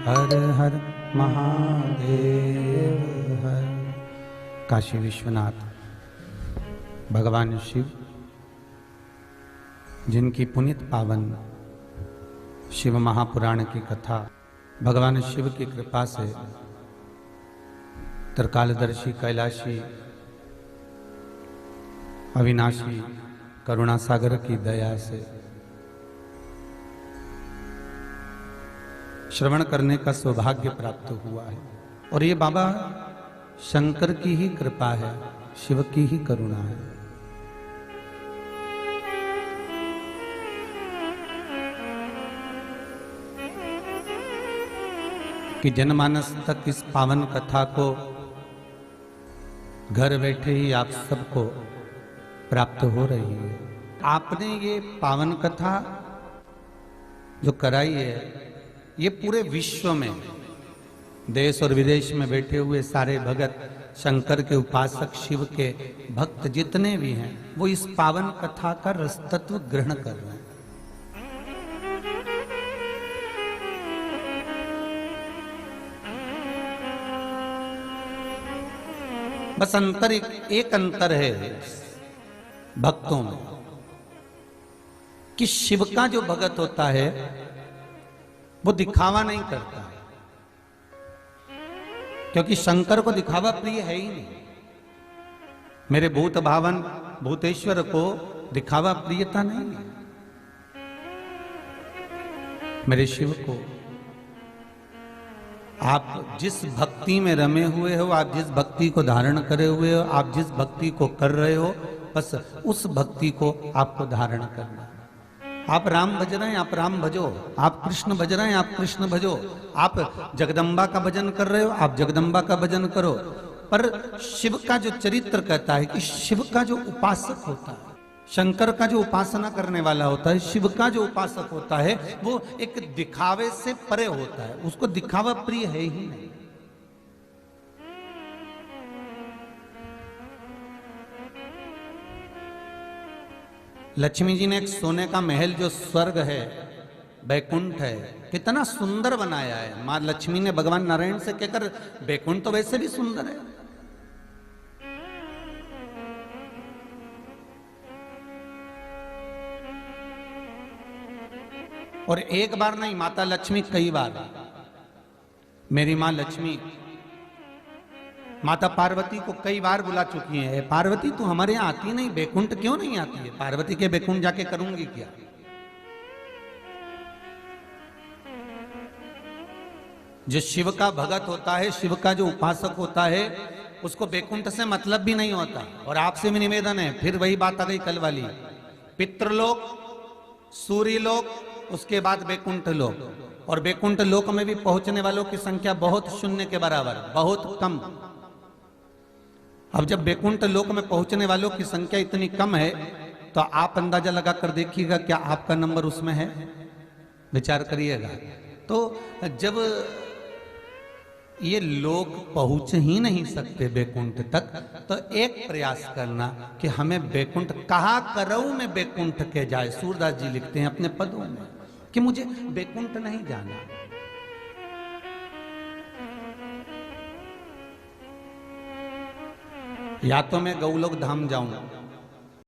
हर हर महादेव हर। काशी विश्वनाथ भगवान शिव, जिनकी पुनित पावन शिव महापुराण की कथा भगवान शिव की कृपा से त्रिकालदर्शी कैलाशी अविनाशी करुणा सागर की दया से श्रवण करने का सौभाग्य प्राप्त हुआ है। और ये बाबा शंकर की ही कृपा है, शिव की ही करुणा है। कि जनमानस तक इस पावन कथा को घर बैठे ही आप सबको प्राप्त हो रही है। आपने ये पावन कथा जो कराई है, ये पूरे विश्व में देश और विदेश में बैठे हुए सारे भगत, शंकर के उपासक, शिव के भक्त जितने भी हैं, वो इस पावन कथा का रसतत्व ग्रहण कर रहे हैं। बस अंतर एक अंतर है भक्तों में, कि शिव का जो भगत होता है वो दिखावा नहीं करता है, क्योंकि शंकर को दिखावा प्रिय है ही नहीं। मेरे भूत भावन भूतेश्वर को दिखावा प्रियता नहीं है। मेरे शिव को आप जिस भक्ति में रमे हुए हो, आप जिस भक्ति को धारण करे हुए हो, आप जिस भक्ति को कर रहे हो, बस उस भक्ति को आपको धारण करना है। आप राम भज रहे हैं, आप राम भजो। आप कृष्ण भज रहे हैं, आप कृष्ण भजो। आप जगदम्बा का भजन कर रहे हो, आप जगदम्बा का भजन करो। पर शिव का जो चरित्र कहता है कि शिव का जो उपासक होता है, शंकर का जो उपासना करने वाला होता है, शिव का जो उपासक होता है, वो एक दिखावे से परे होता है। उसको दिखावा प्रिय है ही नहीं। लक्ष्मी जी ने एक सोने का महल, जो स्वर्ग है, बैकुंठ है, कितना सुंदर बनाया है। मां लक्ष्मी ने भगवान नारायण से कहकर, बैकुंठ तो वैसे भी सुंदर है। और एक बार नहीं, माता लक्ष्मी कई बार, मेरी मां लक्ष्मी माता पार्वती को कई बार बुला चुकी है, पार्वती तू हमारे यहाँ आती नहीं, बैकुंठ क्यों नहीं आती है? पार्वती के बैकुंठ जाके करूंगी क्या? जो शिव का भगत होता है, शिव का जो उपासक होता है, उसको बैकुंठ से मतलब भी नहीं होता। और आपसे भी निवेदन है, फिर वही बात आ गई कल वाली, पितृलोक, सूर्यलोक, उसके बाद बैकुंठ लोक। और बैकुंठ लोक में भी पहुंचने वालों की संख्या बहुत शून्य के बराबर, बहुत कम। अब जब बैकुंठ लोक में पहुंचने वालों की संख्या इतनी कम है, तो आप अंदाजा लगा कर देखिएगा, क्या आपका नंबर उसमें है? विचार करिएगा। तो जब ये लोग पहुंच ही नहीं सकते बैकुंठ तक, तो एक प्रयास करना कि हमें बैकुंठ कहा करऊ में बैकुंठ के जाए। सूरदास जी लिखते हैं अपने पदों में कि मुझे बैकुंठ नहीं जाना। या तो मैं गौलोक धाम जाऊं,